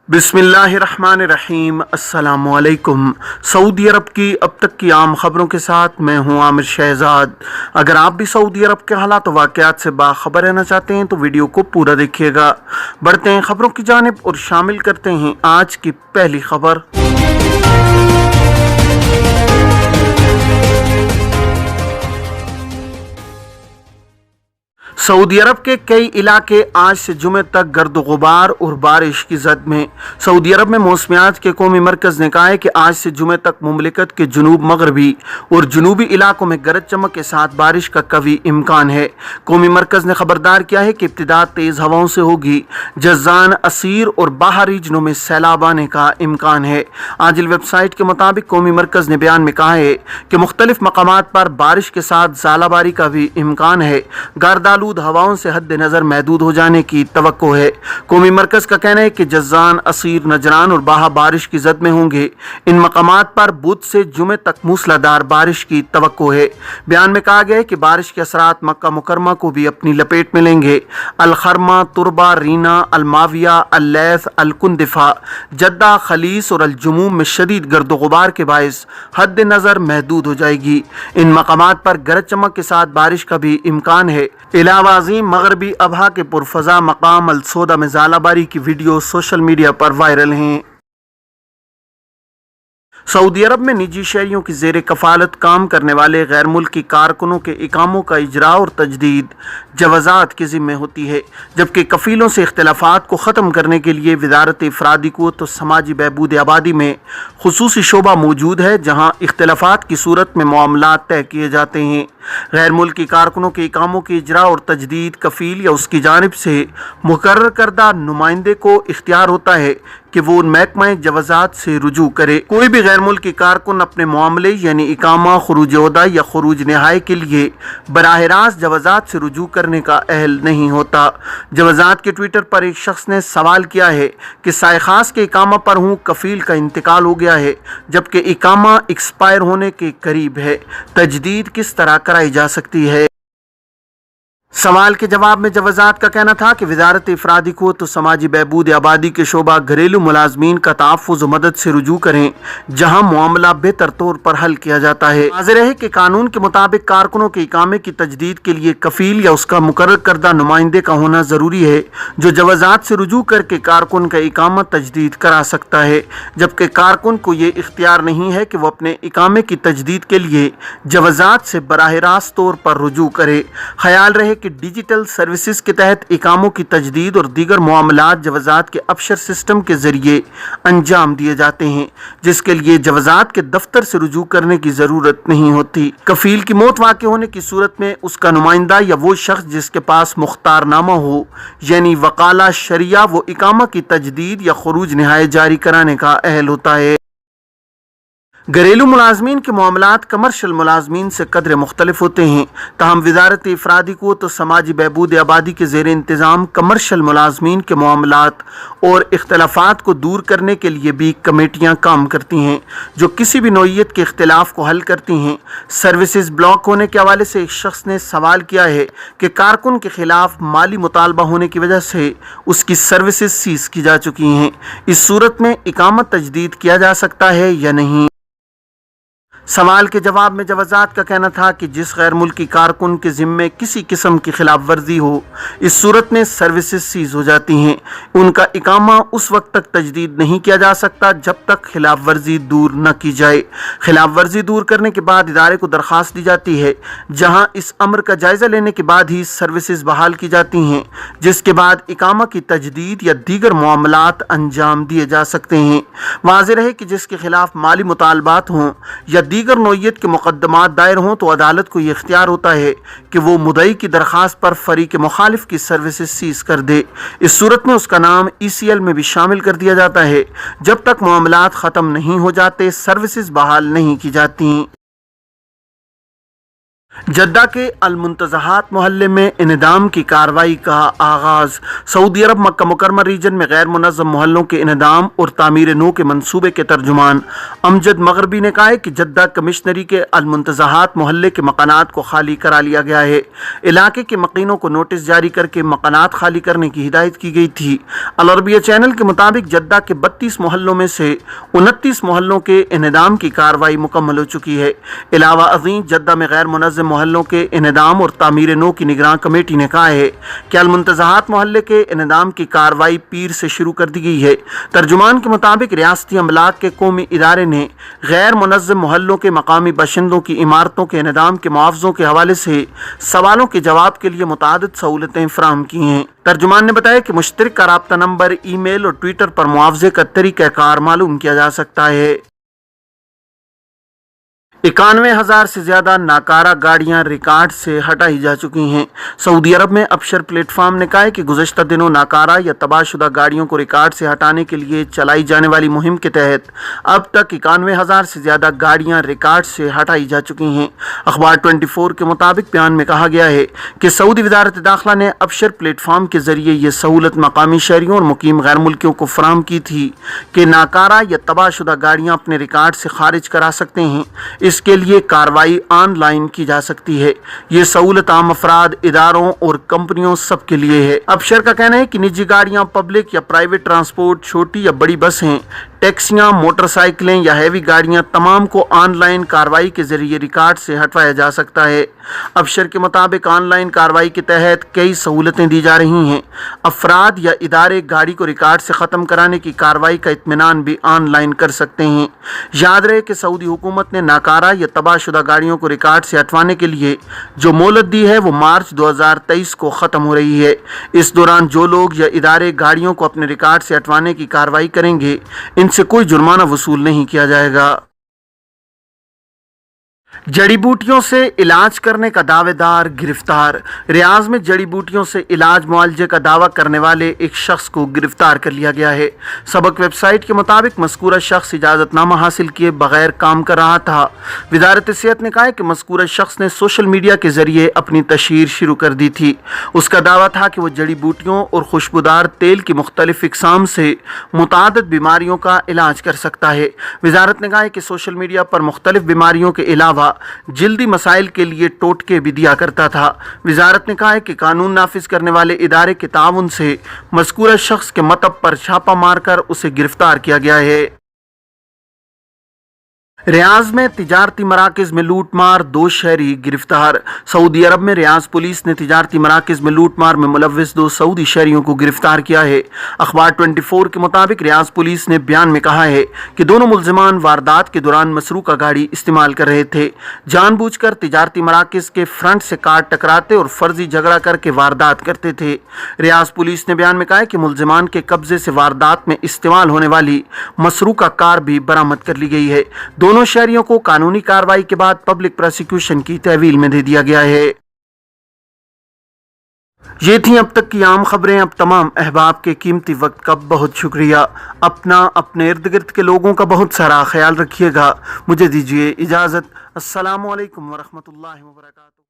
बिस्मिल्लाहिर्रहमानिर्रहीम। अस्सलामुअलैकुम। सऊदी अरब की अब तक की आम खबरों के साथ मैं हूं आमिर शहजाद। अगर आप भी सऊदी अरब के हालात व वाक़यात से बाखबर रहना चाहते हैं तो वीडियो को पूरा देखिएगा। बढ़ते हैं खबरों की जानिब और शामिल करते हैं आज की पहली खबर। सऊदी अरब के कई इलाके आज से जुमे तक गर्द गुबार और बारिश की जद में। सऊदी अरब में मौसमियात के कौमी मरकज़ ने कहा है कि आज से जुमे तक मुमलिकत के जुनूब मगरबी और जुनूबी इलाकों में गरज चमक के साथ बारिश का कवी इम्कान है। कौमी मरकज़ ने खबरदार किया है कि इब्तिदा तेज़ हवाओं से होगी। जज़ान, असीर और बाहरी रीजनों में सैलाब आने का इम्कान है। आजिल वेबसाइट के मुताबिक कौमी मरकज़ ने बयान में कहा है कि मुख्तलिफ मकामात पर बारिश के साथ ज़ालाबारी का भी इम्कान है। गर्दालू हवाओं से हद नज़र महदूद हो जाने की तवक्को है। कौमी मरकज़ का कहना है कि जज़ान, असीर, नजरान और बाहा बारिश की जद में होंगे। इन मकामात पर बुध से जुमे तक मूसलाधार बारिश की तवक्को है। बयान में कहा गया है कि बारिश के असरात मक्का मुकरमा को भी अपनी लपेट में लेंगे। अल-खरमा, तुरबा, रीना, अल-माविया, अल-लैथ, अल-कुंदिफा, जद्दा, खलीस और अल-जुमूम में शदीद गर्द गुबार के बायस हद नज़र महदूद हो जाएगी। इन मकामात पर गरज चमक के साथ बारिश का भी इम्कान है। इलावाज़ीम मगरबी अबहा के पुरफजा मकाम अल-सौदा में ज़ालाबारी की वीडियो सोशल मीडिया पर वायरल हैं। सऊदी अरब में निजी शहरियों की ज़ेर कफ़ालत काम करने वाले गैर मुल्की कारकुनों के इकामों का इजरा और तजदीद जवाज़ात के ज़िम्मे होती है, जबकि कफ़ीलों से इख्तिलाफ़ात को ख़त्म करने के लिए वज़ारत अफ़रादी क़ुव्वत और समाजी बहबूद आबादी में खुसूसी शोबा मौजूद है, जहाँ इख्तिलाफ़ात की सूरत में मामलात तय किए जाते हैं। गैर मुल्की कारकुनों के इकामों की इजरा और तजदीद कफ़ील या उसकी जानिब से मुकर्रर करदा नुमाइंदे को इख्तियार होता है कि वो महकमा जवाज़ात से रुजू करे। कोई भी गैर मुल्की कारकुन अपने मामले यानी इकामा, खुरूज ओहदा या खुरूज नहाय के लिए बराह रास्त जवाज़ात से रुजू करने का अहल नहीं होता। जवाज़ात के ट्विटर पर एक शख्स ने सवाल किया है कि साए खास के इकामा पर हूँ, कफ़ील का इंतकाल हो गया है जबकि इकामा एक्सपायर होने के करीब है, तजदीद किस तरह कराई जा सकती है। सवाल के जवाब में जवाज़ात का कहना था कि वज़ारत अफ़रादी क़ुव्वत तो समाजी बहबूद आबादी के शोबा घरेलू मुलाजमीन का तहफ़्फ़ुज़ व मदद से रुजू करें, जहाँ मामला बेहतर तौर पर हल किया जाता है। हाज़िर है कि कानून के मुताबिक कारकुनों के इकामे की तजदीद के लिए कफ़ील या उसका मुकर्रर करदा नुमाइंदे का होना ज़रूरी है, जो जवाज़ात से रुजू करके कारकुन का इकामा तजदीद करा सकता है, जबकि कारकुन को ये इख्तियार नहीं है कि वह अपने इकामे की तजदीद के लिए जवाज़ात से बराह रास्त तौर पर रुजू करे। ख्याल रहे कि डिजिटल सर्विसेज के तहत इकामों की तजदीद और दीगर मामलात जवाज़ात के अबशर सिस्टम के ज़रिए अंजाम दिए जाते हैं, जिसके लिए जवाज़ात के दफ्तर से रुजू करने की ज़रूरत नहीं होती। कफ़ील की मौत वाक़ होने की सूरत में उसका नुमाइंदा या वो शख्स जिसके पास मुख्तारनामा हो यानी वकाला शरिया, वो इकामा की तजदीद या खुरूज नहाय जारी कराने का अहल होता है। घरेलू मुलाजमीन के मामलात कमर्शल मुलाजमीन से कदर मुख्तलिफ होते हैं, ताहम वज़ारत अफ़रादी क़ुव्वत तो समाजी बहबूद आबादी के ज़ेर इंतज़ाम कमर्शल मुलाजमीन के मामलात और इख्तिलाफ़ात को दूर करने के लिए भी कमेटियाँ काम करती हैं, जो किसी भी नौइयत के इख्तिलाफ़ को हल करती हैं। सर्विसेज ब्लॉक होने के हवाले से एक शख्स ने सवाल किया है कि कारकुन के ख़िलाफ़ माली मुतालबा होने की वजह से उसकी सर्विसेज सीज़ की जा चुकी हैं। इस सूरत में इकामत तजदीद किया जा सकता है या नहीं। सवाल के जवाब में जवाज़ात का कहना था कि जिस गैर मुल्की कारकुन के ज़िम्मे किसी किस्म की खिलाफ वर्जी हो, इस सूरत में सर्विसेज सीज़ हो जाती हैं। उनका इकामा उस वक्त तक तजदीद नहीं किया जा सकता जब तक खिलाफ वर्जी दूर न की जाए। खिलाफ वर्जी दूर करने के बाद इदारे को दरख्वास्त दी जाती है, जहाँ इस अमर का जायज़ा लेने के बाद ही सर्विसेज बहाल की जाती हैं, जिसके बाद इकामा की तजदीद या दीगर मामलात अंजाम दिए जा सकते हैं। वाज़ेह है कि जिसके खिलाफ माली मुतालबात हों या दीगर नौइयत के मुकदमात दायर हों तो अदालत को ये इख्तियार होता है कि वो मुद्दई की दरख्वास्त पर फरीक मुखालिफ की सर्विसेज सीज़ कर दे। इस सूरत में उसका नाम ECL में भी शामिल कर दिया जाता है। जब तक मामलात ख़त्म नहीं हो जाते, सर्विसेज बहाल नहीं की जाती। जद्दा के अलमुंतज़हात मोहल्ले में इन्हदाम की कार्रवाई का आगाज़। सऊदी अरब मक्का मुकरमा रीजन में गैर मुनज़्ज़म मोहल्लों के इन्हदाम और तामीर नो के मंसूबे के तर्जुमान अमजद मगरबी ने कहा है कि जद्दा कमिश्नरी के अलमुंतज़हात मोहल्ले के मकानात को खाली करा लिया गया है। इलाके के मकीनों को नोटिस जारी करके मकानात खाली करने की हिदायत की गई थी। अल अरबिया चैनल के मुताबिक जद्दा के 32 मोहल्लों में से 29 मोहल्लों के इन्हदाम की कार्रवाई मुकम्मल हो चुकी है। अलावा अज़ीम जद्दा में गैर मुनज़्ज़म मोहल्लों के इन्हदाम और तामीर नो की निगरान कमेटी ने कहा है कि अलमुंतज़हात मोहल्ले के इन्हदाम की कार्रवाई पीर से शुरू कर दी गई है। तर्जुमान के मुताबिक रियासती अमलाक के कौमी इदारे ने गैर मुनज़्ज़म मोहल्लों के मकामी बाशिंदों की इमारतों के इन्हदाम के मुआवज़ों के हवाले से सवालों के जवाब के लिए मुतादिद सहूलतें फराहम की हैं। तर्जुमान ने बताया कि मुश्तरका राब्ता नंबर, ईमेल और ट्विटर पर मुआवजे का तरीक़ाकार मालूम किया जा सकता है। 91,000 से ज़्यादा नाकारा गाड़ियां रिकॉर्ड से हटाई जा चुकी हैं। सऊदी अरब में अबशर प्लेटफार्म ने कहा है कि गुज़श्ता दिनों नाकारा या तबाहशुदा गाड़ियों को रिकॉर्ड से हटाने के लिए चलाई जाने वाली मुहिम के तहत अब तक 91,000 से ज़्यादा गाड़ियां रिकॉर्ड से हटाई जा चुकी हैं। अखबार 24 के मुताबिक बयान में कहा गया है कि सऊदी वज़ारत दाखिला ने अबशर प्लेटफार्म के ज़रिए ये सहूलत मकामी शहरियों और मुकीम गैर मुल्कियों को फराहम की थी कि नाकारा या तबाहशुदा गाड़ियाँ अपने रिकॉर्ड से खारिज करा सकते हैं। इसके लिए कार्रवाई ऑनलाइन की जा सकती है। ये सहूलत आम अफराद, इदारों और कंपनियों सब के लिए है। अबशर का कहना है कि निजी गाड़ियां, पब्लिक या प्राइवेट ट्रांसपोर्ट, छोटी या बड़ी बसें, टैक्सियां, मोटरसाइकिलें या हैवी गाड़ियां, तमाम को ऑनलाइन कार्रवाई के जरिए रिकॉर्ड से हटवाया जा सकता है। अबशर के मुताबिक ऑनलाइन कार्रवाई के तहत कई सहूलतें दी जा रही हैं। अफराद या इदारे गाड़ी को रिकॉर्ड से ख़त्म कराने की कार्रवाई का इत्मीनान भी ऑनलाइन कर सकते हैं। याद रहे कि सऊदी हुकूमत ने नाकारा या तबाहशुदा गाड़ियों को रिकॉर्ड से हटवाने के लिए जो मोहलत दी है वो मार्च 2023 को ख़त्म हो रही है। इस दौरान जो लोग या इदारे गाड़ियों को अपने रिकॉर्ड से हटवाने की कार्रवाई करेंगे इनसे कोई जुर्माना वसूल नहीं किया जाएगा। जड़ी बूटियों से इलाज करने का दावेदार गिरफ्तार। रियाज में जड़ी बूटियों से इलाज मुआलजे का दावा करने वाले एक शख्स को गिरफ्तार कर लिया गया है। सबक वेबसाइट के मुताबिक मज़कूरा शख्स इजाज़तनामा हासिल किए बगैर काम कर रहा था। वज़ारत सेहत ने कहा है कि मज़कूरा शख्स ने सोशल मीडिया के ज़रिए अपनी तशहीर शुरू कर दी थी। उसका दावा था कि वह जड़ी बूटियों और खुशबूदार तेल की मुख्तलिफ इक़साम से मुतादिद बीमारियों का इलाज कर सकता है। वज़ारत ने कहा है कि सोशल मीडिया पर मुख्तलिफ बीमारियों के अलावा जल्दी मसाइल के लिए टोटके भी दिया करता था। वज़ारत ने कहा है कि कानून नाफिज करने वाले इदारे के ताउन से मज़कूरा शख्स के मतब पर छापा मारकर उसे गिरफ्तार किया गया है। रियाज में तिजारती मराकज़ में लूट मार, 2 शहरी गिरफ्तार। सऊदी अरब में रियाज पुलिस ने तिजारती मराकज़ में लूट मार में मुलव्विस 2 सऊदी शहरियों को गिरफ्तार किया है। अखबार 24 के मुताबिक रियाज पुलिस ने बयान में कहा है कि दोनों मुलजिमान वारदात के दौरान मसरूका गाड़ी इस्तेमाल कर रहे थे। जानबूझकर तिजारती मराकज़ के फ्रंट से कार टकराते और फर्जी झगड़ा करके वारदात करते थे। रियाज पुलिस ने बयान में कहा है कि मुलजिमान के कब्जे से वारदात में इस्तेमाल होने वाली मसरूका कार भी बरामद कर ली गई है। दोनों शहरियों को कानूनी कार्रवाई के बाद पब्लिक प्रोसिक्यूशन की तहवील में दे दिया गया है। ये थी अब तक की आम खबरें। अब तमाम अहबाब के कीमती वक्त का बहुत शुक्रिया। अपना, अपने इर्द गिर्द के लोगों का बहुत सारा ख्याल रखिएगा। मुझे दीजिए इजाज़त। अस्सलामु अलैकुम वरहमतुल्लाहि वबरकातुहू।